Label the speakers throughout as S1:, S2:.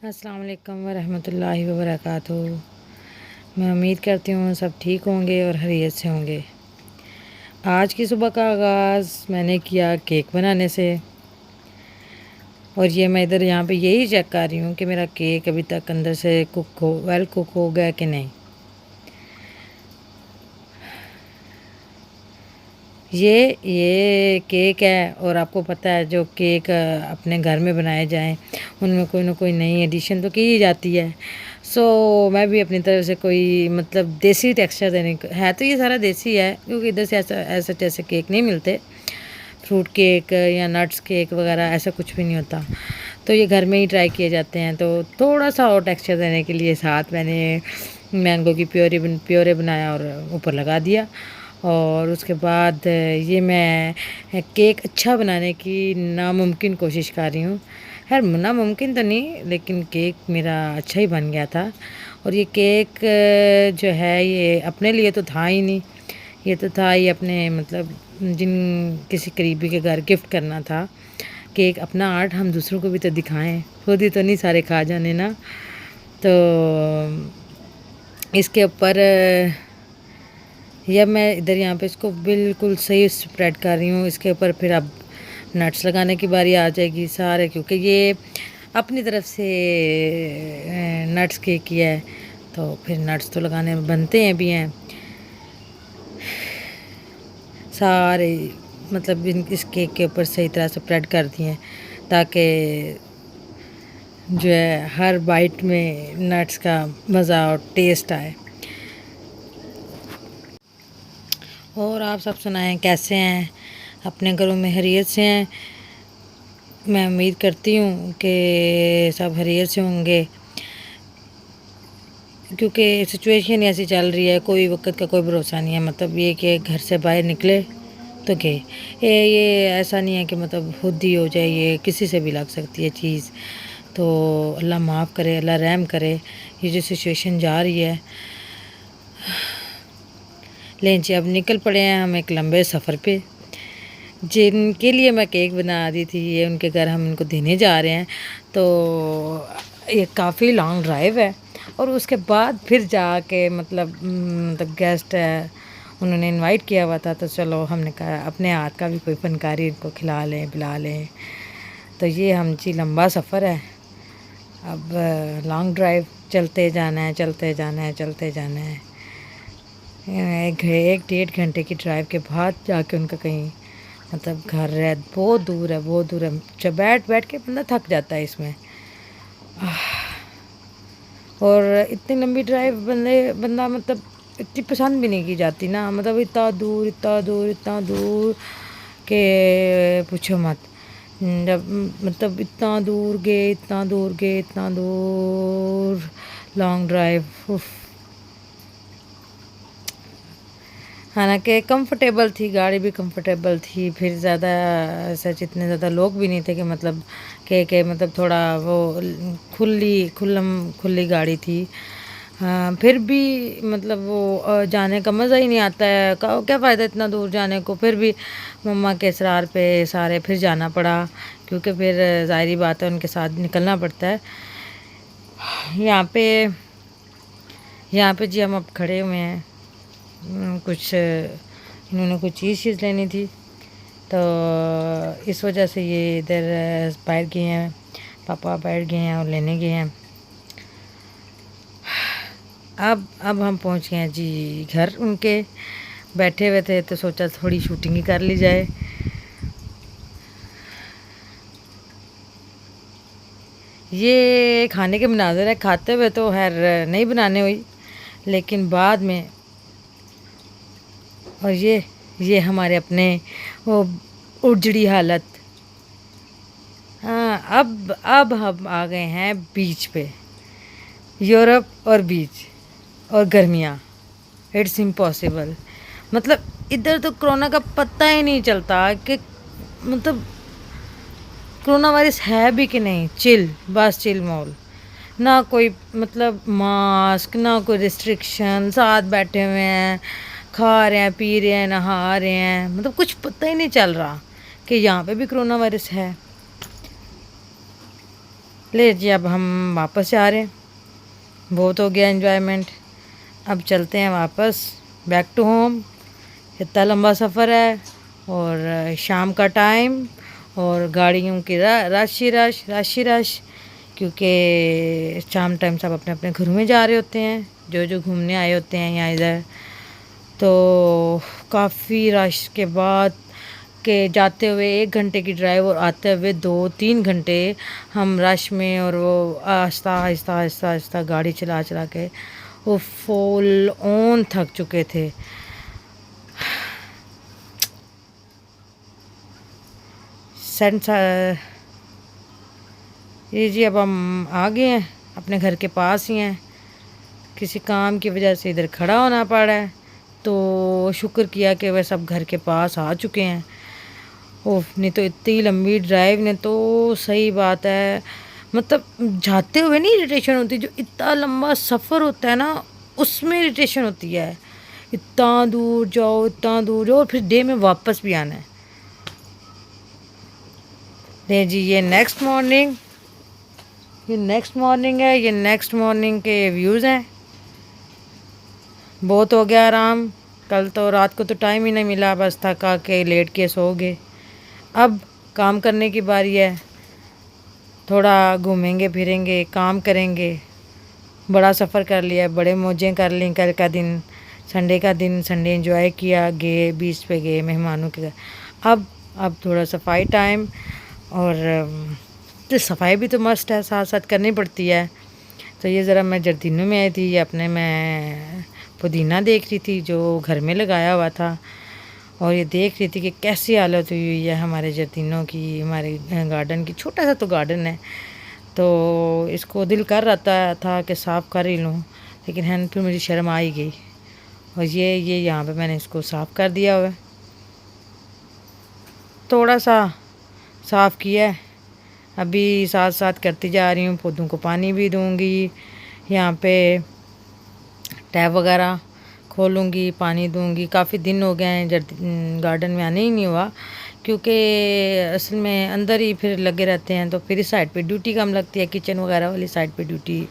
S1: السلام علیکم ورحمۃ اللہ وبرکاتہ۔ میں امید کرتی ہوں سب ٹھیک ہوں گے اور خیریت سے ہوں گے۔ آج کی صبح کا آغاز میں نے کیا کیک بنانے سے، اور یہ میں ادھر یہاں پہ یہی چیک کر رہی ہوں کہ میرا کیک ابھی تک اندر سے کوک ہو گیا کہ نہیں۔ یہ کیک ہے، اور آپ کو پتہ ہے جو کیک اپنے گھر میں بنائے جائیں ان میں کوئی نہ کوئی نئی ایڈیشن تو کی ہی جاتی ہے۔ میں بھی اپنی طرف سے کوئی دیسی ٹیکسچر دینے ہے، تو یہ سارا دیسی ہے کیونکہ ادھر سے ایسے کیک نہیں ملتے، فروٹ کیک یا نٹس کیک وغیرہ ایسا کچھ بھی نہیں ہوتا، تو یہ گھر میں ہی ٹرائی کیے جاتے ہیں۔ تو تھوڑا سا اور ٹیکسچر دینے کے لیے ساتھ میں نے مینگو کی پیورے بنایا اور اوپر لگا دیا، اور اس کے بعد یہ میں کیک اچھا بنانے کی ناممکن کوشش کر رہی ہوں۔ خیر ناممکن تو نہیں، لیکن کیک میرا اچھا ہی بن گیا تھا، اور یہ کیک جو ہے یہ اپنے لیے تو تھا ہی نہیں، یہ تو تھا ہی اپنے کسی قریبی کے گھر گفٹ کرنا تھا۔ کیک اپنا آرٹ ہم دوسروں کو بھی تو دکھائیں، خود ہی تو نہیں سارے کھا جانے نا۔ تو اس کے اوپر میں ادھر یہاں پہ اس کو بالکل صحیح اسپریڈ کر رہی ہوں۔ اس کے اوپر پھر اب نٹس لگانے کی باری آ جائے گی سارے، کیونکہ یہ اپنی طرف سے نٹس کیک کیا ہے، تو پھر نٹس تو لگانے بنتے ہیں بھی ہیں سارے، اس کیک کے اوپر صحیح طرح سے اسپریڈ کر دیے تاکہ جو ہے ہر بائٹ میں نٹس کا مزہ اور ٹیسٹ آئے۔ اور آپ سب سنائیں کیسے ہیں، اپنے گھروں میں خیریت سے ہیں؟ میں امید کرتی ہوں کہ سب خیریت سے ہوں گے، کیونکہ سچویشن ایسی چل رہی ہے، کوئی وقت کا کوئی بھروسہ نہیں ہے۔ یہ کہ گھر سے باہر نکلے تو گئے، یہ ایسا نہیں ہے کہ خود ہی ہو جائے، یہ کسی سے بھی لگ سکتی ہے چیز۔ تو اللہ معاف کرے، اللہ رحم کرے، یہ جو سچویشن جا رہی ہے۔ لیکن اب نکل پڑے ہیں ہم ایک لمبے سفر پہ، جن کے لیے میں کیک بنا دی تھی، یہ ان کے گھر ہم ان کو دینے جا رہے ہیں۔ تو یہ کافی لانگ ڈرائیو ہے، اور اس کے بعد پھر جا کے گیسٹ ہے انہوں نے انوائٹ کیا ہوا تھا، تو چلو ہم نے کہا اپنے ہاتھ کا بھی کوئی فنکاری ان کو کھلا لیں پلا لیں۔ تو یہ لمبا سفر ہے، اب لانگ ڈرائیو چلتے جانا ہے چلتے جانا ہے چلتے جانا ہے۔ ایک 1.5 گھنٹے کی ڈرائیو کے بعد جا کے ان کا کہیں گھر ہے، بہت دور ہے بہت دور ہے، جب بیٹھ کے بندہ تھک جاتا ہے اس میں۔ اور اتنی لمبی ڈرائیو بندہ اتنی پسند بھی نہیں کی جاتی نا، اتنا دور اتنا دور اتنا دور کہ پوچھو مت۔ جب اتنا دور گئے اتنا دور گئے اتنا دور، لانگ ڈرائیو، حالانکہ کمفرٹیبل تھی، گاڑی بھی کمفرٹیبل تھی، پھر زیادہ سچ اتنے زیادہ لوگ بھی نہیں تھے کہ تھوڑا وہ کھلی گاڑی تھی۔ پھر بھی وہ جانے کا مزہ ہی نہیں آتا ہے، کیا فائدہ اتنا دور جانے کو؟ پھر بھی مما کے اصرار پہ سارے پھر جانا پڑا، کیونکہ پھر ظاہری بات ہے ان کے ساتھ نکلنا پڑتا ہے۔ یہاں پہ جی ہم اب کھڑے ہوئے ہیں، انہوں نے کچھ چیز لینی تھی، تو اس وجہ سے یہ ادھر بیٹھ گئے ہیں، پاپا بیٹھ گئے ہیں اور لینے گئے ہیں۔ اب ہم پہنچ گئے ہیں جی گھر ان کے، بیٹھے ہوئے تھے تو سوچا تھوڑی شوٹنگ ہی کر لی جائے۔ یہ کھانے کے مناظر ہے، کھاتے ہوئے تو خیر نہیں بنانے ہوئی، لیکن بعد میں، اور یہ ہمارے اپنے وہ اجڑی حالت۔ اب ہم آ گئے ہیں بیچ پہ، یورپ اور بیچ اور گرمیاں، اٹس امپاسبل۔ ادھر تو کرونا کا پتہ ہی نہیں چلتا کہ کرونا وائرس ہے بھی کہ نہیں، بس چل مول، نہ کوئی ماسک، نہ کوئی ریسٹرکشن، ساتھ بیٹھے ہوئے ہیں، کھا رہے ہیں پی رہے ہیں نہا رہے ہیں، کچھ پتہ ہی نہیں چل رہا کہ یہاں پہ بھی کرونا وائرس ہے۔ لے جی اب ہم واپس جا رہے ہیں، بہت ہو گیا انجوائمنٹ، اب چلتے ہیں واپس بیک ٹو ہوم۔ اتنا لمبا سفر ہے اور شام کا ٹائم اور گاڑیوں کی رش ہی رش، کیونکہ شام ٹائم سب اپنے اپنے گھروں میں جا رہے ہوتے ہیں، جو گھومنے آئے ہوتے ہیں یہاں ادھر۔ تو کافی رش کے بعد کہ جاتے ہوئے 1 گھنٹے کی ڈرائیو اور آتے ہوئے 2-3 گھنٹے ہم رش میں، اور وہ آہستہ آہستہ آہستہ آہستہ گاڑی چلا چلا کے وہ فل اون تھک چکے تھے۔ یہ جی اب ہم آ گئے ہیں، اپنے گھر کے پاس ہی ہیں، کسی کام کی وجہ سے ادھر کھڑا ہونا پڑا ہے، تو شکر کیا کہ وہ سب گھر کے پاس آ چکے ہیں۔ اوف، نہیں تو اتنی لمبی ڈرائیو نے تو صحیح بات ہے، مطلب جاتے ہوئے نہیں اریٹیشن ہوتی، جو اتنا لمبا سفر ہوتا ہے نا اس میں اریٹیشن ہوتی ہے، اتنا دور جاؤ اور پھر ڈے میں واپس بھی آنا ہے۔ جی یہ نیکسٹ مارننگ ہے، یہ نیکسٹ مارننگ کے ویوز ہیں۔ بہت ہو گیا آرام، کل تو رات کو تو ٹائم ہی نہیں ملا، بس تھکا کے لیٹ کے سو گئے۔ اب کام کرنے کی باری ہے، تھوڑا گھومیں گے پھریں گے، کام کریں گے۔ بڑا سفر کر لیا، بڑے موجیں کر لیں، کل کا دن سنڈے سنڈے انجوائے کیا، گئے بیچ پہ گئے مہمانوں کے گھر۔ اب تھوڑا صفائی ٹائم، اور صفائی بھی تو مسٹ ہے، ساتھ ساتھ کرنی پڑتی ہے۔ تو یہ ذرا میں جردینوں میں آئی تھی، یہ اپنے میں پودینہ دیکھ رہی تھی جو گھر میں لگایا ہوا تھا، اور یہ دیکھ رہی تھی کہ کیسی حالت ہوئی ہے ہمارے جردینوں کی، ہمارے گارڈن کی۔ چھوٹا سا تو گارڈن ہے، تو اس کو دل کر رہا تھا کہ صاف کر ہی لوں، لیکن پھر مجھے شرم آ ہی گئی، اور یہ یہاں پہ میں نے اس کو صاف کر دیا ہوا ہے، تھوڑا سا صاف کیا ہے، ابھی ساتھ ساتھ کرتی جا رہی ہوں۔ پودوں کو پانی بھی دوں گی، یہاں پہ ٹیپ وغیرہ کھولوں گی، پانی دوں گی۔ کافی دن ہو گئے ہیں گارڈن میں آنے ہی نہیں ہوا، کیونکہ اصل میں اندر ہی پھر لگے رہتے ہیں، تو پھر اس سائڈ پہ ڈیوٹی کم لگتی ہے، کچن وغیرہ والی سائڈ پہ ڈیوٹی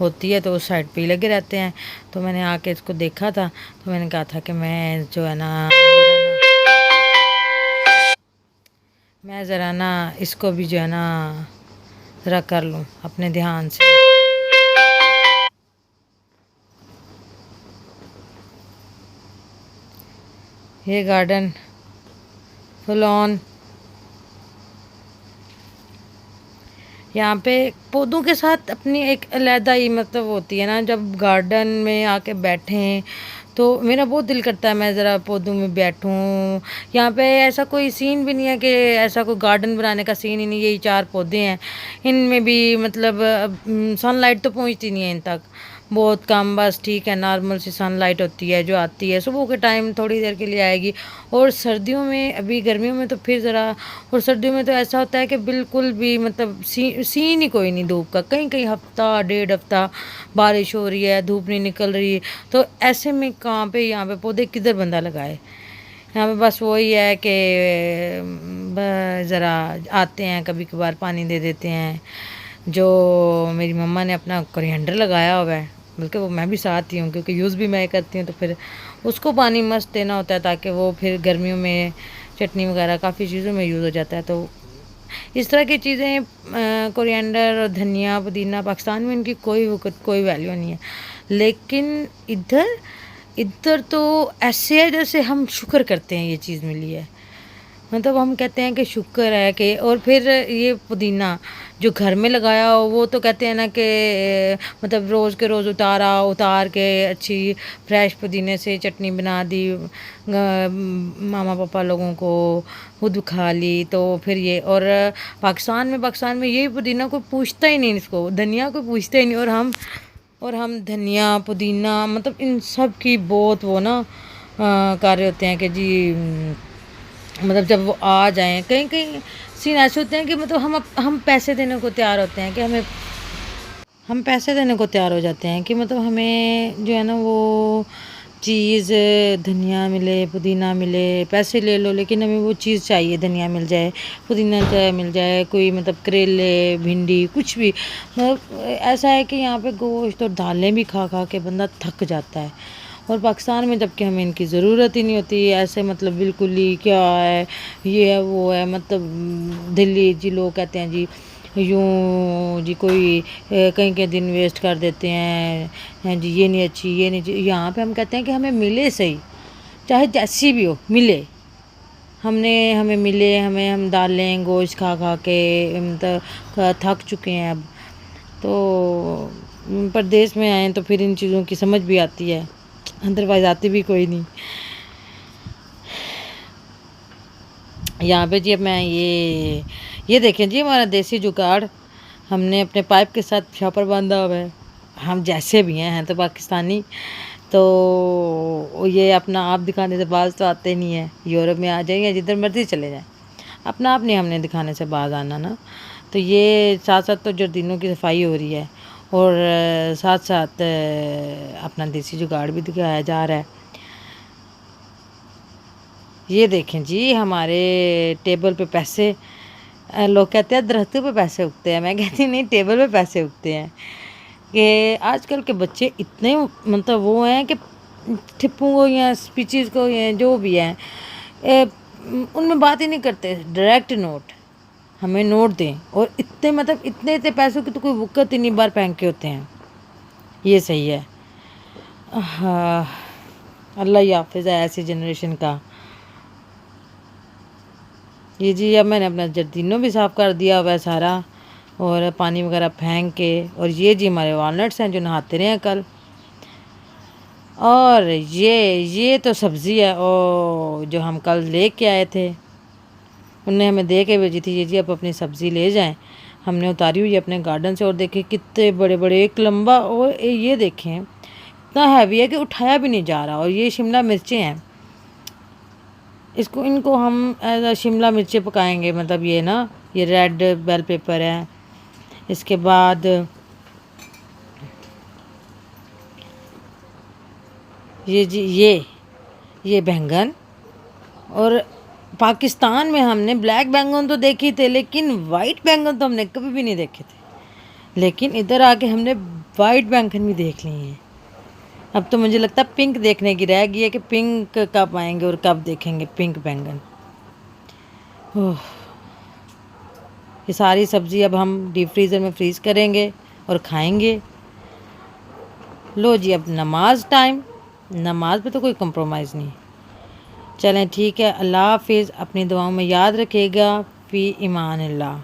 S1: ہوتی ہے، تو اس سائڈ پہ ہی لگے رہتے ہیں۔ تو میں نے آ کے اس کو دیکھا تھا، تو میں نے کہا تھا کہ میں ذرا نا اس کو بھی جو ہے نا ذرا کر لوں اپنے دھیان سے۔ یہ گارڈن فل آن، یہاں پہ پودوں کے ساتھ اپنی ایک علیحدہ ہی مطلب ہوتی ہے نا، جب گارڈن میں آ کے بیٹھیں تو میرا بہت دل کرتا ہے میں ذرا پودوں میں بیٹھوں۔ یہاں پہ ایسا کوئی سین بھی نہیں ہے کہ ایسا کوئی گارڈن بنانے کا سین ہی نہیں، یہی 4 پودے ہیں، ان میں بھی مطلب سن لائٹ تو پہنچتی نہیں ہے ان تک، بہت کم، بس ٹھیک ہے، نارمل سی سن لائٹ ہوتی ہے جو آتی ہے صبح کے ٹائم، تھوڑی دیر کے لیے آئے گی، اور سردیوں میں، ابھی گرمیوں میں تو پھر ذرا، اور سردیوں میں تو ایسا ہوتا ہے کہ بالکل بھی مطلب سین ہی کوئی نہیں دھوپ کا، کہیں کہیں ہفتہ 1.5 ہفتہ بارش ہو رہی ہے، دھوپ نہیں نکل رہی، تو ایسے میں کہاں پہ یہاں پہ پودے کدھر بندہ لگائے؟ یہاں پہ بس وہی ہے کہ ذرا آتے ہیں کبھی کبھار پانی دے دیتے ہیں، جو میری مما نے اپنا کورینڈر لگایا ہوا ہے، بلکہ وہ میں بھی ساتھ ہی ہوں کیونکہ یوز بھی میں کرتی ہوں، تو پھر اس کو پانی مست دینا ہوتا ہے تاکہ وہ پھر گرمیوں میں چٹنی وغیرہ کافی چیزوں میں یوز ہو جاتا ہے۔ تو اس طرح کی چیزیں، کورینڈر اور دھنیا پودینہ، پاکستان میں ان کی کوئی ویلیو نہیں ہے، لیکن ادھر تو ایسے ہے جیسے ہم شکر کرتے ہیں یہ چیز ملی ہے، مطلب ہم کہتے ہیں کہ شکر ہے کہ، اور پھر یہ پودینہ جو گھر میں لگایا ہو وہ تو کہتے ہیں نا کہ مطلب روز کے روز اتار کے اچھی فریش پودینے سے چٹنی بنا دی، ماما پاپا لوگوں کو، خود کھا لی، تو پھر یہ، اور پاکستان میں یہ پودینہ کوئی پوچھتا ہی نہیں، اس کو دھنیا کوئی پوچھتا ہی نہیں، اور ہم دھنیا پودینہ مطلب ان سب کی بہت وہ نا کر رہے ہوتے ہیں کہ جی، مطلب جب وہ آ جائیں، کہیں سین ایسے ہوتے ہیں کہ مطلب ہم پیسے دینے کو تیار ہوتے ہیں، کہ ہم پیسے دینے کو تیار ہو جاتے ہیں کہ مطلب ہمیں جو ہے نا وہ چیز دھنیا ملے، پودینہ ملے، پیسے لے لو لیکن ہمیں وہ چیز چاہیے، دھنیا مل جائے، پودینہ مل جائے، کوئی مطلب کریلے، بھنڈی، کچھ بھی مطلب ایسا ہے کہ یہاں پہ گوشت اور دالیں بھی کھا کھا کے بندہ تھک جاتا ہے، اور پاکستان میں جب کہ ہمیں ان کی ضرورت ہی نہیں ہوتی، ایسے مطلب بالکل ہی کیا ہے، یہ ہے وہ ہے، مطلب دلی جی لوگ کہتے ہیں جی یوں جی کوئی کہیں کے دن ویسٹ کر دیتے ہیں جی، یہ نہیں اچھی، یہ نہیں یہاں پہ ہم کہتے ہیں کہ ہمیں ملے صحیح، چاہے جیسی بھی ہو ملے، ہمیں ملے، ہم ڈالیں گوشت کھا کھا کے مطلب تھک چکے ہیں اب تو، پردیس میں آئیں تو پھر ان چیزوں کی سمجھ بھی آتی ہے، ادروائز آتی بھی کوئی نہیں۔ یہاں پہ جی اب میں یہ دیکھیں جی ہمارا دیسی جگاڑ، ہم نے اپنے پائپ کے ساتھ شاپر باندھا ہوا ہے، ہم جیسے بھی ہیں تو پاکستانی، تو یہ اپنا آپ دکھانے سے باز تو آتے نہیں ہیں، یورپ میں آ جائیں یا جدھر مرضی چلے جائیں، اپنا آپ نہیں ہم نے دکھانے سے باز آنا نا، تو یہ ساتھ ساتھ تو جردینوں کی صفائی ہو رہی ہے، اور ساتھ ساتھ اپنا دیسی جگاڑ بھی دکھایا جا رہا ہے۔ یہ دیکھیں جی ہمارے ٹیبل پہ پیسے، لوگ کہتے ہیں درختوں پہ پیسے اگتے ہیں، میں کہتی نہیں، ٹیبل پہ پیسے اگتے ہیں، کہ آج کل کے بچے اتنے مطلب وہ ہیں کہ ٹھپوں کو یا اسپیچز کو یا جو بھی ہیں ان میں بات ہی نہیں کرتے، ڈائریکٹ نوٹ، ہمیں نوٹ دیں، اور اتنے پیسوں کی تو کوئی وقت ہی نہیں، بار پھینک کے ہوتے ہیں، یہ صحیح ہے۔ ہاں، اللہ ہی حافظ ہے ایسی جنریشن کا۔ یہ جی اب میں نے اپنا جردینوں بھی صاف کر دیا ہوا ہے سارا، اور پانی وغیرہ پھینک کے، اور یہ جی ہمارے والنٹس ہیں جو نہاتے رہے ہیں کل، اور یہ تو سبزی ہے جو ہم کل لے کے آئے تھے، انہوں نے ہمیں دے کے بھیجی تھی، یہ جی آپ اپنی سبزی لے جائیں، ہم نے اتاری ہوئی اپنے گارڈن سے، اور دیکھیں کتنے بڑے بڑے، ایک لمبا، اور یہ دیکھیں اتنا ہیوی ہے کہ اٹھایا بھی نہیں جا رہا، اور یہ شملہ مرچیں ہیں، ان کو ہم ایز اے شملہ مرچیں پکائیں گے، مطلب یہ نا، یہ ریڈ بیل پیپر ہے، اس کے بعد یہ جی یہ بینگن، اور پاکستان میں ہم نے بلیک بینگن تو دیکھی تھے لیکن وائٹ بینگن تو ہم نے کبھی بھی نہیں دیکھے تھے، لیکن ادھر آ کے ہم نے وائٹ بینگن بھی دیکھ لیے ہیں، اب تو مجھے لگتا ہے پنک دیکھنے کی رہ گئی ہے کہ پنک کب آئیں گے اور کب دیکھیں گے پنک بینگن۔ یہ ساری سبزی اب ہم ڈیپ فریزر میں فریز کریں گے اور کھائیں گے۔ لو جی اب نماز ٹائم، نماز پہ تو کوئی کمپرومائز نہیں، چلیں ٹھیک ہے، اللہ حافظ، اپنی دعاؤں میں یاد رکھے گا، فی امان اللہ۔